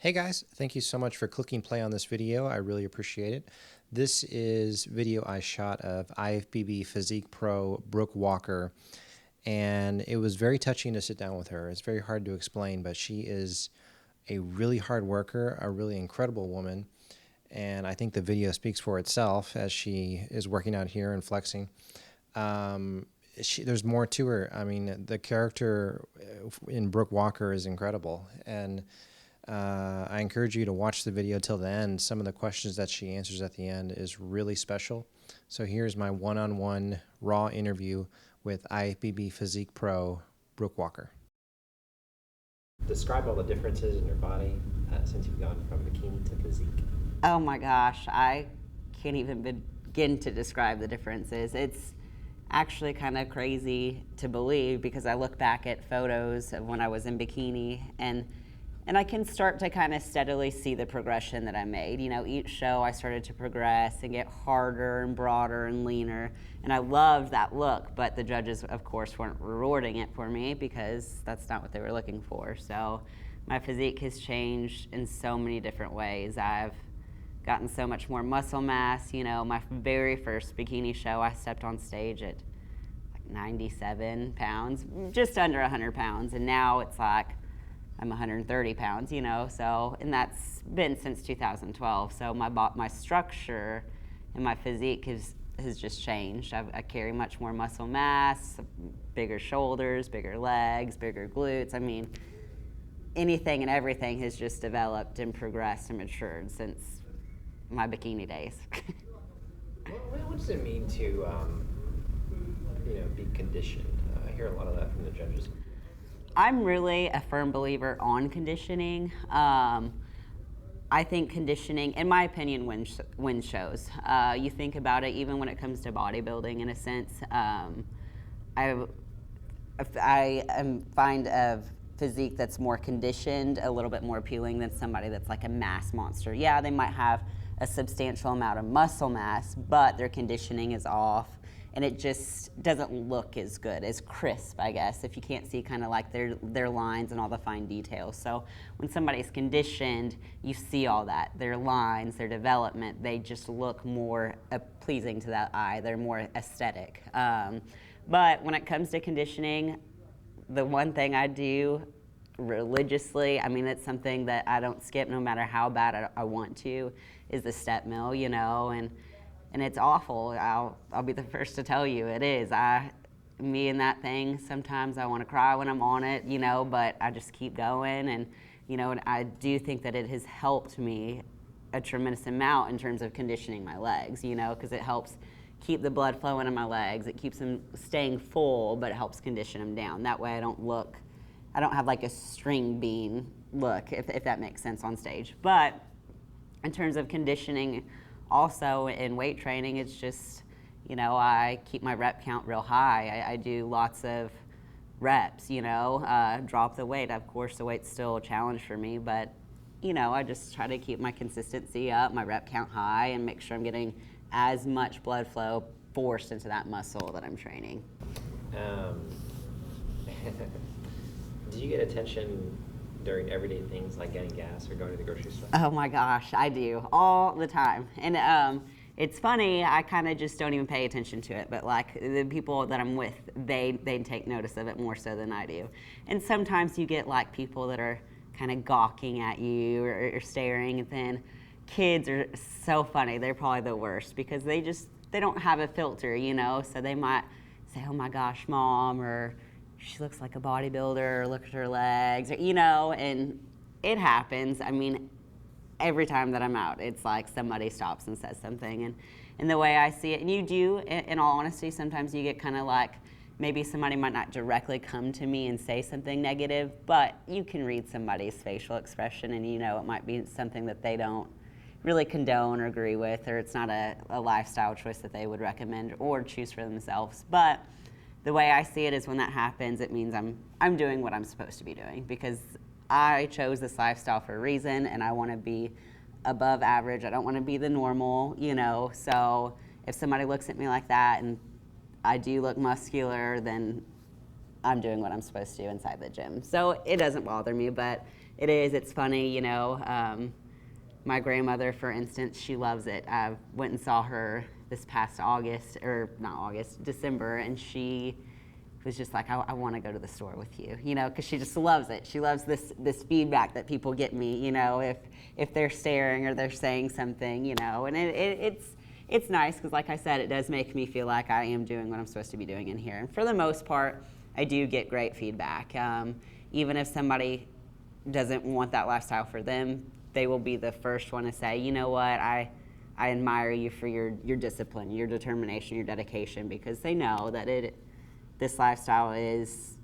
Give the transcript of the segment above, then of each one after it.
Hey guys, thank you so much for clicking play on this video. I really appreciate it. This is video I shot of IFBB Physique Pro Brooke Walker, and it was very touching to sit down with her. It's very hard to explain, but she is a really hard worker, a really incredible woman, and I think the video speaks for itself as she is working out here and flexing. There's more to her. I mean, the character in Brooke Walker is incredible, and I encourage you to watch the video till the end. Some of the questions that she answers at the end is really special. So here's my one-on-one raw interview with IFBB Physique Pro, Brooke Walker. Describe all the differences in your body since you've gone from bikini to physique. Oh my gosh, I can't even begin to describe the differences. It's actually kind of crazy to believe because I look back at photos of when I was in bikini and I can start to kind of steadily see the progression that I made. You know, each show I started to progress and get harder and broader and leaner. And I loved that look, but the judges, of course, weren't rewarding it for me because that's not what they were looking for. So my physique has changed in so many different ways. I've gotten so much more muscle mass. You know, my very first bikini show, I stepped on stage at like 97 pounds, just under 100 pounds. And now it's like, I'm 130 pounds, you know, so, and that's been since 2012. So my structure and my physique has just changed. I carry much more muscle mass, bigger shoulders, bigger legs, bigger glutes. I mean, anything and everything has just developed and progressed and matured since my bikini days. What does it mean to, be conditioned? I hear a lot of that from the judges. I'm really a firm believer on conditioning. I think conditioning, in my opinion, wins shows. You think about it, even when it comes to bodybuilding, in a sense. I find a physique that's more conditioned a little bit more appealing than somebody that's like a mass monster. Yeah, they might have a substantial amount of muscle mass, but their conditioning is off. And it just doesn't look as good, as crisp, I guess, if you can't see kind of like their lines and all the fine details. So when somebody's conditioned, you see all that, their lines, their development, they just look more pleasing to that eye. They're more aesthetic. But when it comes to conditioning, the one thing I do religiously, I mean, it's something that I don't skip no matter how bad I want to, is the step mill, you know, and it's awful. I'll be the first to tell you it is. Me and that thing, sometimes I want to cry when I'm on it, you know, but I just keep going. And, you know, and I do think that it has helped me a tremendous amount in terms of conditioning my legs, you know, because it helps keep the blood flowing in my legs. It keeps them staying full, but it helps condition them down. That way I don't have like a string bean look, if that makes sense on stage. But in terms of conditioning, also in weight training, it's just, you know, I keep my rep count real high. I do lots of reps, you know, drop the weight. Of course, the weight's still a challenge for me, but, you know, I just try to keep my consistency up, my rep count high, and make sure I'm getting as much blood flow forced into that muscle that I'm training. Do you get attention during everyday things like getting gas or going to the grocery store? Oh my gosh, I do, all the time. And it's funny, I kind of just don't even pay attention to it, but like the people that I'm with, they take notice of it more so than I do. And sometimes you get like people that are kind of gawking at you or staring, and then kids are so funny. They're probably the worst because they don't have a filter, you know, so they might say, oh my gosh, mom, or she looks like a bodybuilder, or look at her legs, or, you know, and it happens. I mean, every time that I'm out, it's like somebody stops and says something. And the way I see it, and you do, in all honesty, sometimes you get kind of like, maybe somebody might not directly come to me and say something negative, but you can read somebody's facial expression and you know it might be something that they don't really condone or agree with, or it's not a lifestyle choice that they would recommend or choose for themselves. But the way I see it is when that happens, it means I'm doing what I'm supposed to be doing because I chose this lifestyle for a reason and I want to be above average. I don't want to be the normal, you know. So if somebody looks at me like that and I do look muscular, then I'm doing what I'm supposed to do inside the gym. So it doesn't bother me, but it's funny, you know. My grandmother, for instance, she loves it. I went and saw her this past December, and she was just like, I want to go to the store with you, you know, because she just loves it. She loves this feedback that people get me, you know, if they're staring or they're saying something, you know, and it's nice because, like I said, it does make me feel like I am doing what I'm supposed to be doing in here. And for the most part, I do get great feedback. Even if somebody doesn't want that lifestyle for them, they will be the first one to say, you know what, I admire you for your discipline, your determination, your dedication, because they know that this lifestyle is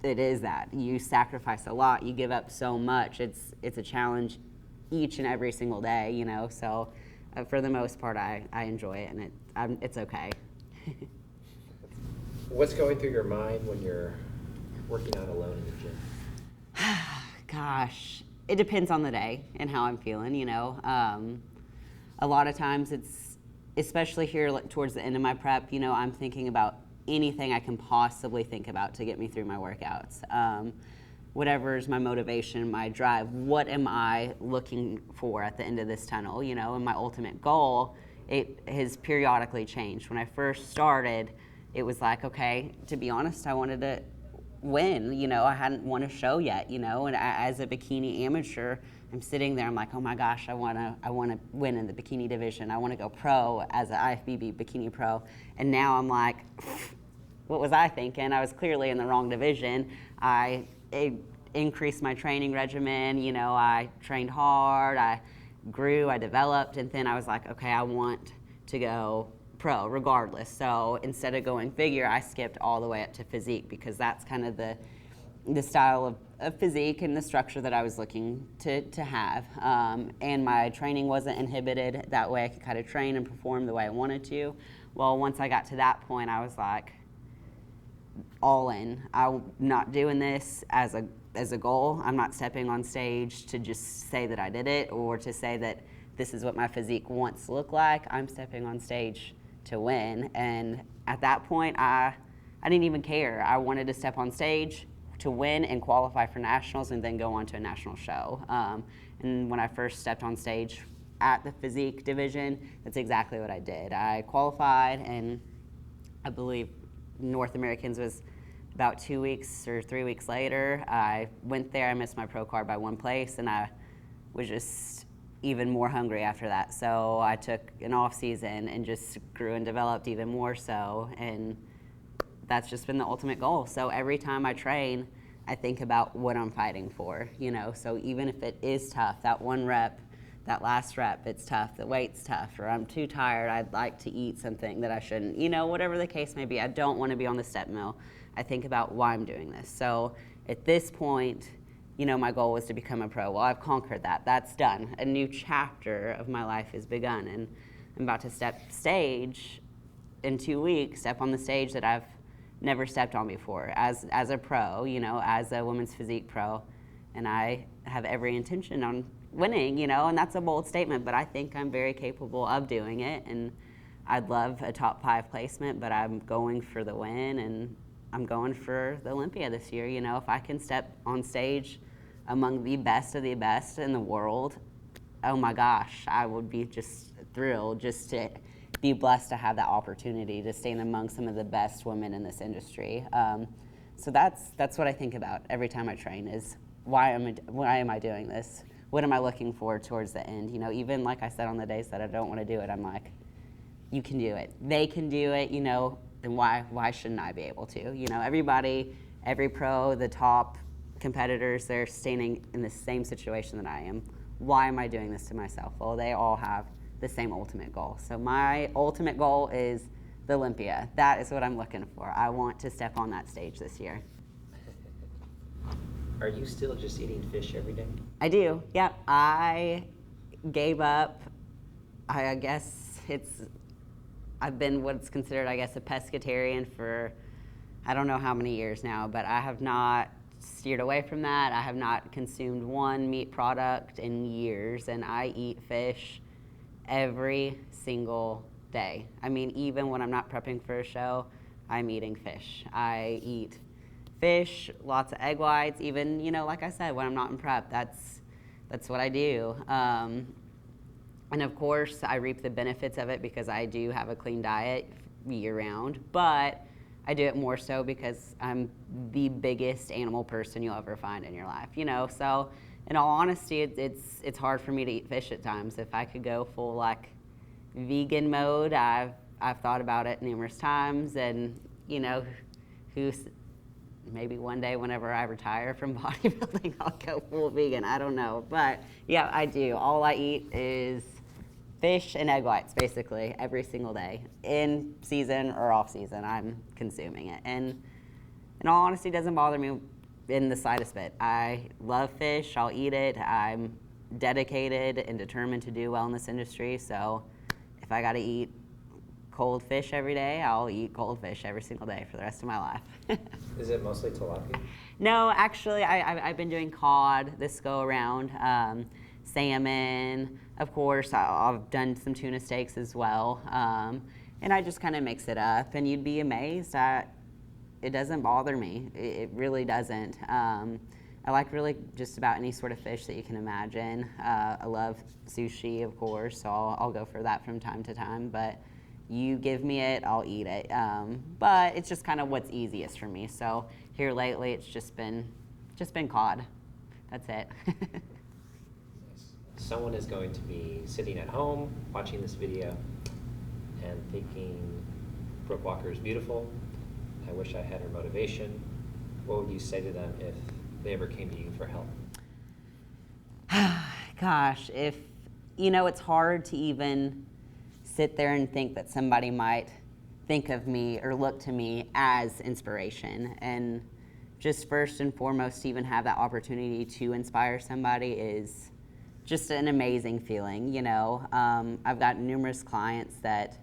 that. You sacrifice a lot, you give up so much. It's a challenge each and every single day, you know, so for the most part, I enjoy it, and it's okay. What's going through your mind when you're working out alone in the gym? Gosh, it depends on the day and how I'm feeling, you know. A lot of times it's, especially here towards the end of my prep, you know, I'm thinking about anything I can possibly think about to get me through my workouts. Whatever's my motivation, my drive, what am I looking for at the end of this tunnel, you know, and my ultimate goal, it has periodically changed. When I first started, it was like, okay, to be honest, I wanted to win, you know, I hadn't won a show yet, you know, and as a bikini amateur, I'm sitting there, I'm like, oh my gosh, I want to win in the bikini division. I want to go pro as an IFBB bikini pro. And now I'm like, what was I thinking? I was clearly in the wrong division. I increased my training regimen, you know, I trained hard, I grew, I developed, and then I was like, okay, I want to go pro regardless. So instead of going figure, I skipped all the way up to physique because that's kind of the style of physique and the structure that I was looking to have. And my training wasn't inhibited. That way I could kind of train and perform the way I wanted to. Well, once I got to that point, I was like, all in. I'm not doing this as a goal. I'm not stepping on stage to just say that I did it or to say that this is what my physique wants to look like. I'm stepping on stage to win. And at that point, I didn't even care. I wanted to step on stage to win and qualify for nationals and then go on to a national show. And when I first stepped on stage at the physique division, that's exactly what I did. I qualified, and I believe North Americans was about 2 weeks or 3 weeks later. I went there, I missed my pro card by one place, and I was just even more hungry after that. So I took an off season and just grew and developed even more so, and that's just been the ultimate goal. So every time I train, I think about what I'm fighting for, you know, so even if it is tough, that one rep, that last rep, it's tough, the weight's tough, or I'm too tired, I'd like to eat something that I shouldn't, you know, whatever the case may be, I don't want to be on the step mill. I think about why I'm doing this. So at this point, you know, my goal was to become a pro. Well, I've conquered that. That's done. A new chapter of my life has begun, and I'm about to step stage in 2 weeks, step on the stage that I've never stepped on before as a pro, you know, as a women's physique pro, and I have every intention on winning, you know, and that's a bold statement, but I think I'm very capable of doing it, and I'd love a top 5 placement, but I'm going for the win, and I'm going for the Olympia this year. You know, if I can step on stage among the best of the best in the world, oh my gosh, I would be just thrilled just to be blessed to have that opportunity to stand among some of the best women in this industry. So that's what I think about every time I train is why am I doing this? What am I looking for towards the end? You know, even like I said on the days that I don't want to do it, I'm like, you can do it. They can do it, you know, then why shouldn't I be able to? You know, everybody, every pro, the top competitors, they're standing in the same situation that I am. Why am I doing this to myself? Well, they all have the same ultimate goal. So my ultimate goal is the Olympia. That is what I'm looking for. I want to step on that stage this year. Are you still just eating fish every day? I do, yep. I gave up, I guess I've been what's considered, I guess, a pescatarian for I don't know how many years now, but I have not steered away from that. I have not consumed one meat product in years, and I eat fish every single day. I mean, even when I'm not prepping for a show, I'm eating fish. I eat fish, lots of egg whites, even, you know, like I said, when I'm not in prep, that's what I do. And of course, I reap the benefits of it because I do have a clean diet year round, but I do it more so because I'm the biggest animal person you'll ever find in your life, you know. So in all honesty, it's hard for me to eat fish at times. If I could go full like vegan mode, I've thought about it numerous times, and you know, maybe one day whenever I retire from bodybuilding, I'll go full vegan. I don't know, but yeah, I do. All I eat is fish and egg whites, basically, every single day. In season or off season, I'm consuming it. And in all honesty, it doesn't bother me in the slightest bit. I love fish, I'll eat it. I'm dedicated and determined to do well in this industry, so if I gotta eat cold fish every day, I'll eat cold fish every single day for the rest of my life. Is it mostly tilapia? No, actually, I've been doing cod this go around, salmon, of course. I've done some tuna steaks as well, and I just kind of mix it up, and you'd be amazed that it doesn't bother me. It really doesn't. I like really just about any sort of fish that you can imagine. I love sushi, of course, so I'll go for that from time to time, but you give me it, I'll eat it. But it's just kind of what's easiest for me. So here lately, it's just been cod. That's it. Someone is going to be sitting at home watching this video and thinking Brooke Walker is beautiful. I wish I had her motivation. What would you say to them if they ever came to you for help? Gosh, it's hard to even sit there and think that somebody might think of me or look to me as inspiration. And just first and foremost, to even have that opportunity to inspire somebody is just an amazing feeling, you know. I've got numerous clients that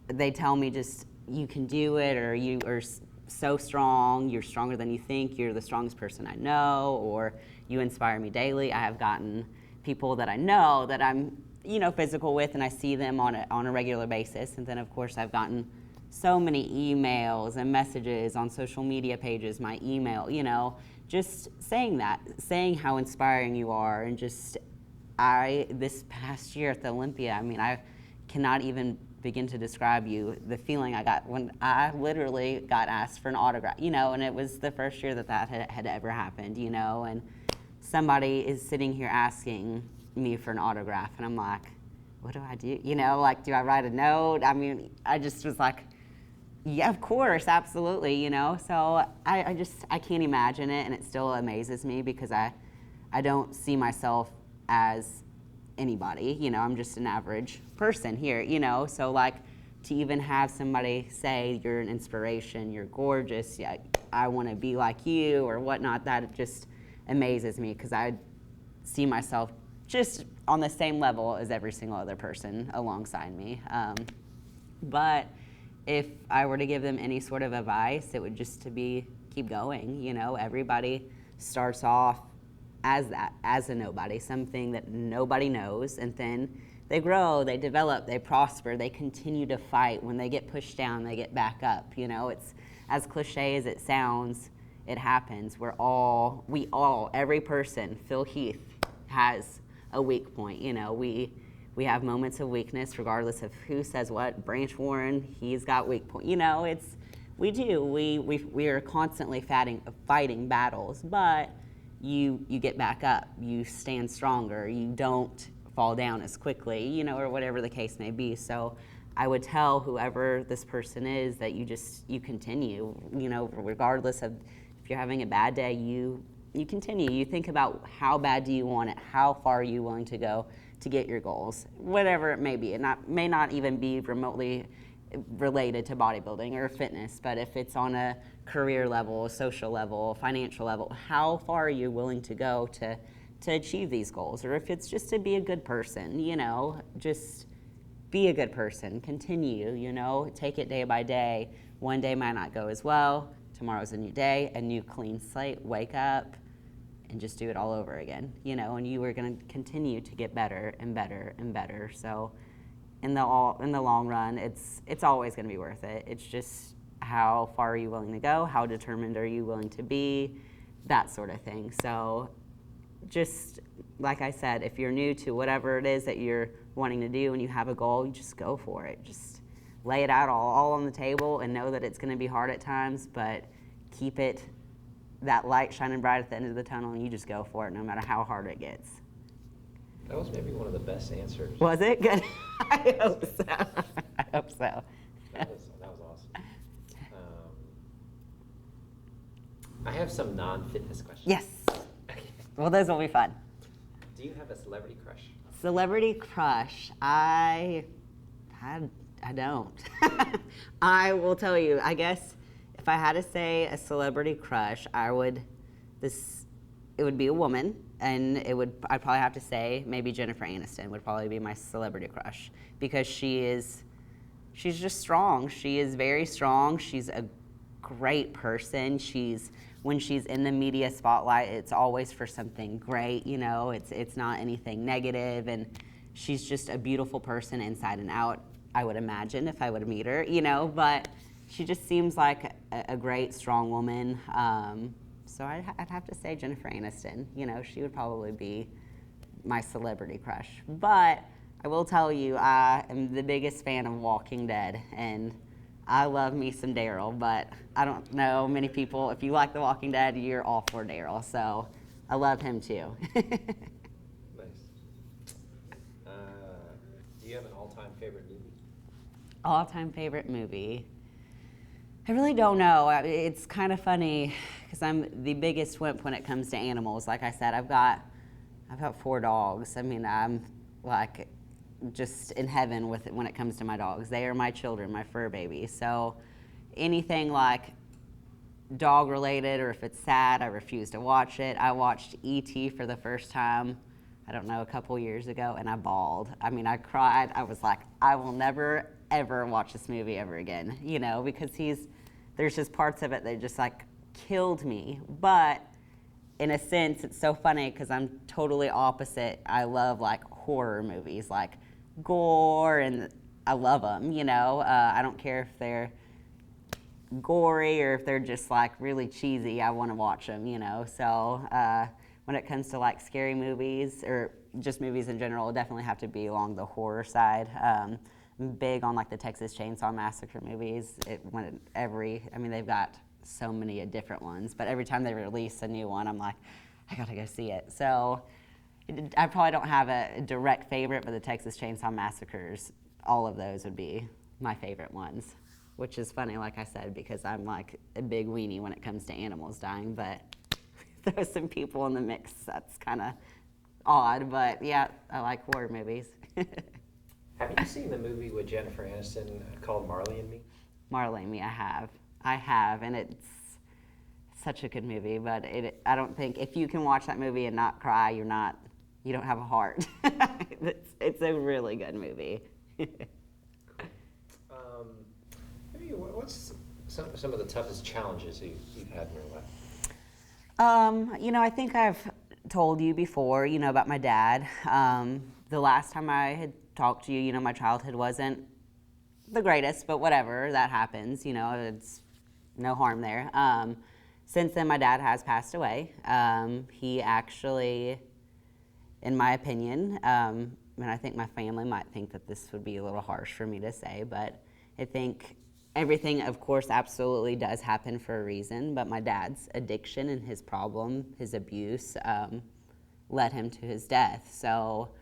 they tell me just, you can do it, or you are so strong, you're stronger than you think, you're the strongest person I know, or you inspire me daily. I have gotten people that I know that I'm, physical with, and I see them on a regular basis. And then of course I've gotten so many emails and messages on social media pages, my email, just saying how inspiring you are. And just, this past year at the Olympia, I cannot even begin to describe you the feeling I got when I literally got asked for an autograph, and it was the first year that had ever happened, and somebody is sitting here asking me for an autograph, and I'm like, what do I do? Do I write a note? I just was like, yeah, of course, absolutely, So I can't imagine it, and it still amazes me because I don't see myself as anybody, I'm just an average person here, So to even have somebody say you're an inspiration, you're gorgeous, yeah, I want to be like you or whatnot, that just amazes me because I see myself just on the same level as every single other person alongside me. But if I were to give them any sort of advice, it would just to be keep going. Everybody starts off as a nobody, something that nobody knows, and then they grow, they develop, they prosper, they continue to fight. When they get pushed down, they get back up. It's as cliche as it sounds, it happens. We all, every person, Phil Heath has a weak point. We have moments of weakness regardless of who says what. Branch Warren, he's got weak point. We do. We are constantly fighting battles, but you get back up. You stand stronger. You don't fall down as quickly, or whatever the case may be. So I would tell whoever this person is that you continue, regardless of if you're having a bad day, you continue. You think about how bad do you want it, how far are you willing to go to get your goals, whatever it may be. It may not even be remotely related to bodybuilding or fitness, but if it's on a career level, a social level, financial level, how far are you willing to go to achieve these goals? Or if it's just to be a good person, just be a good person, continue, take it day by day. One day might not go as well. Tomorrow's a new day, a new clean slate, wake up and just do it all over again, and you are going to continue to get better and better and better. So in the long run, it's always going to be worth it. It's just how far are you willing to go? How determined are you willing to be? That sort of thing. So just like I said, if you're new to whatever it is that you're wanting to do and you have a goal, you just go for it. Just lay it out all on the table and know that it's going to be hard at times, but keep it, that light shining bright at the end of the tunnel, and you just go for it no matter how hard it gets. That was maybe one of the best answers. Was it? Good. I hope so. I hope so. That was awesome. I have some non-fitness questions. Yes. Okay. Well, those will be fun. Do you have a celebrity crush? Celebrity crush. I don't. I will tell you, I guess if I had to say a celebrity crush, it would be a woman, and I'd probably have to say maybe Jennifer Aniston would probably be my celebrity crush, because she's just strong. She is very strong. She's a great person. When she's in the media spotlight, it's always for something great, you know, it's not anything negative, and she's just a beautiful person inside and out, I would imagine, if I would meet her, you know, but she just seems like a great, strong woman. So I'd have to say Jennifer Aniston. You know, she would probably be my celebrity crush. But I will tell you, I am the biggest fan of Walking Dead, and I love me some Daryl, but I don't know many people. If you like The Walking Dead, you're all for Daryl, so I love him too. Nice. Do you have an all-time favorite movie? All-time favorite movie? I really don't know. It's kind of funny because I'm the biggest wimp when it comes to animals. Like I said, I've got 4 dogs. I mean, I'm like just in heaven with it when it comes to my dogs. They are my children, my fur babies. So anything like dog related, or if it's sad, I refuse to watch it. I watched E.T. for the first time, I don't know, a couple years ago, and I bawled. I mean, I cried. I was like, I will never ever watch this movie ever again, you know, because there's just parts of it that just like killed me. But in a sense, it's so funny because I'm totally opposite. I love like horror movies, like gore, and I love them, you know. I don't care if they're gory or if they're just like really cheesy. I want to watch them, you know. So when it comes to like scary movies or just movies in general, it'll definitely have to be along the horror side. I'm big on like the Texas Chainsaw Massacre movies. I mean, they've got so many different ones, but every time they release a new one, I'm like, I gotta go see it. So I probably don't have a direct favorite, but the Texas Chainsaw Massacres, all of those would be my favorite ones, which is funny, like I said, because I'm like a big weenie when it comes to animals dying, but throw some people in the mix, that's kind of odd, but yeah, I like horror movies. Have you seen the movie with Jennifer Aniston called Marley and Me? Marley and Me, I have, and it's such a good movie, but I don't think, if you can watch that movie and not cry, you don't have a heart. It's a really good movie. Maybe what's some of the toughest challenges you've had in your life? You know, I think I've told you before, you know, about my dad. The last time I had talked to you, you know, my childhood wasn't the greatest, but whatever, that happens, you know, it's no harm there. Since then, my dad has passed away. He actually, in my opinion, and I think my family might think that this would be a little harsh for me to say, but I think everything, of course, absolutely does happen for a reason, but my dad's addiction and his problem, his abuse, led him to his death. So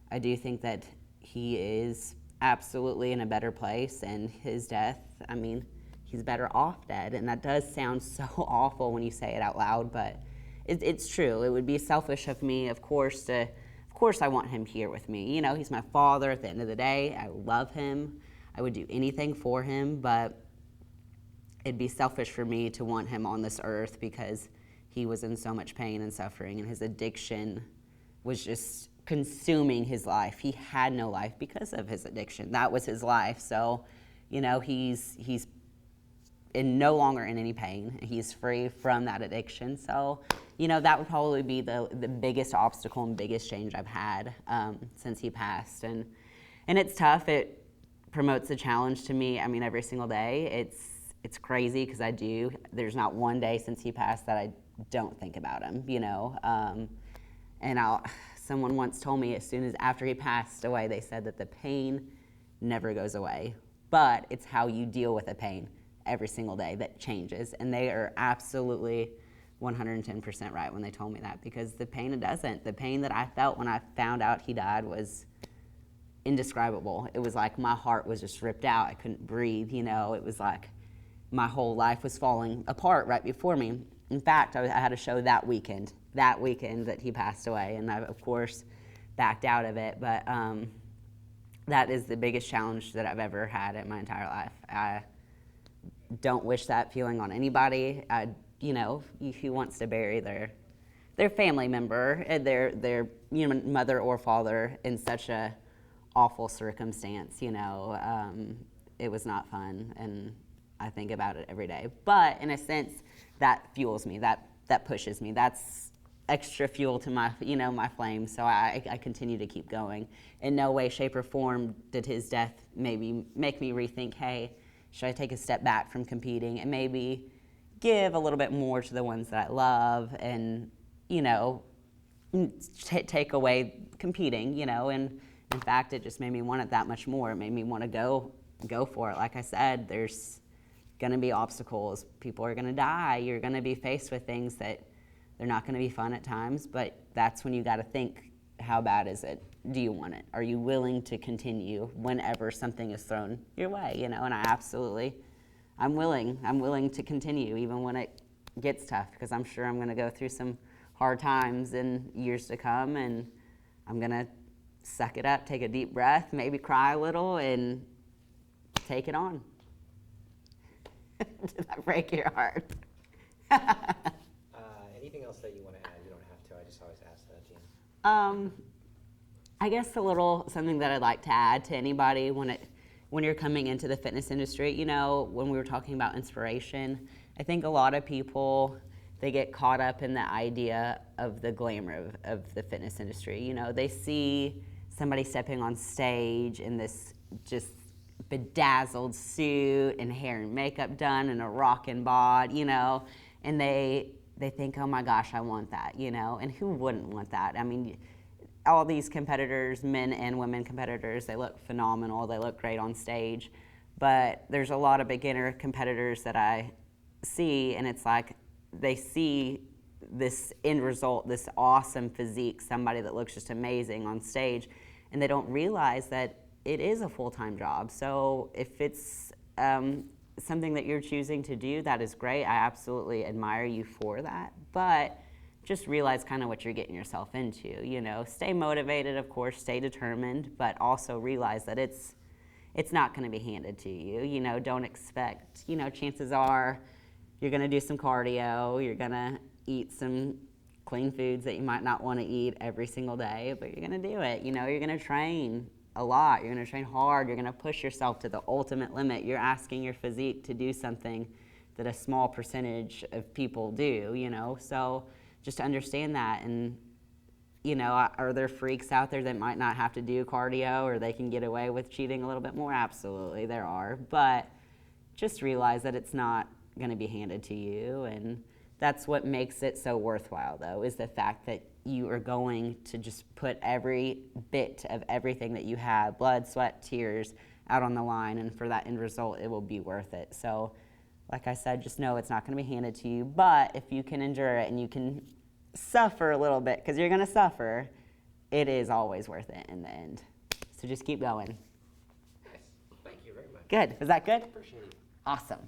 I do think that he is absolutely in a better place, and his death, I mean, he's better off dead, and that does sound so awful when you say it out loud, but it's true. It would be selfish of me, of course, I want him here with me. You know, he's my father at the end of the day. I love him. I would do anything for him, but it'd be selfish for me to want him on this earth because he was in so much pain and suffering, and his addiction was just consuming his life. He had no life because of his addiction. That was his life. So, you know, he's no longer in any pain. He's free from that addiction. So, you know, that would probably be the biggest obstacle and biggest change I've had since he passed. And it's tough. It promotes a challenge to me. I mean, every single day. it's crazy because I do. There's not one day since he passed that I don't think about him, you know. And someone once told me as soon as after he passed away, they said that the pain never goes away, but it's how you deal with the pain every single day that changes. And they are absolutely 110% right when they told me that, because the pain, it doesn't. The pain that I felt when I found out he died was indescribable. It was like my heart was just ripped out. I couldn't breathe, you know. It was like my whole life was falling apart right before me. In fact, I had a show that weekend that he passed away, and I, of course, backed out of it. But that is the biggest challenge that I've ever had in my entire life. I don't wish that feeling on anybody. You know, who wants to bury their family member, their you know, mother or father in such a awful circumstance, you know. It was not fun, and I think about it every day. But in a sense, that fuels me, that pushes me. That's extra fuel to my, you know, my flame. So I continue to keep going. In no way, shape, or form did his death maybe make me rethink, hey, should I take a step back from competing and maybe give a little bit more to the ones that I love, and, you know, take away competing, you know. And in fact, it just made me want it that much more. It made me want to go for it. Like I said, there's going to be obstacles. People are going to die. You're going to be faced with things that they're not going to be fun at times, but that's when you got to think, how bad is it? Do you want it? Are you willing to continue whenever something is thrown your way, you know? And I'm willing to continue even when it gets tough, because I'm sure I'm going to go through some hard times in years to come, and I'm going to suck it up, take a deep breath, maybe cry a little, and take it on. Did that break your heart? Anything else that you want to add? You don't have to. I just always ask that, Jean. I guess something that I'd like to add to anybody when you're coming into the fitness industry, you know, when we were talking about inspiration, I think a lot of people, they get caught up in the idea of the glamour of the fitness industry. You know, they see somebody stepping on stage in this just bedazzled suit and hair and makeup done and a rockin' bod, you know, and they think, oh my gosh, I want that, you know, and who wouldn't want that? I mean, all these competitors, men and women competitors, they look phenomenal, they look great on stage, but there's a lot of beginner competitors that I see, and it's like they see this end result, this awesome physique, somebody that looks just amazing on stage, and they don't realize that it is a full-time job. So if it's something that you're choosing to do, that is great. I absolutely admire you for that, but just realize kind of what you're getting yourself into, you know. Stay motivated, of course, stay determined, but also realize that it's not going to be handed to you. You know, don't expect, you know, chances are you're going to do some cardio, you're going to eat some clean foods that you might not want to eat every single day, but you're going to do it. You know, you're going to train a lot, you're going to train hard, you're going to push yourself to the ultimate limit. You're asking your physique to do something that a small percentage of people do, you know. So just to understand that, and, you know, are there freaks out there that might not have to do cardio, or they can get away with cheating a little bit more? Absolutely, there are. But just realize that it's not going to be handed to you, and that's what makes it so worthwhile, though, is the fact that you are going to just put every bit of everything that you have, blood, sweat, tears, out on the line, and for that end result, it will be worth it. So, like I said, just know it's not going to be handed to you, but if you can endure it and you can suffer a little bit, because you're going to suffer, it is always worth it in the end. So just keep going. Nice. Thank you very much. Good. Was that good? Appreciate it. Awesome.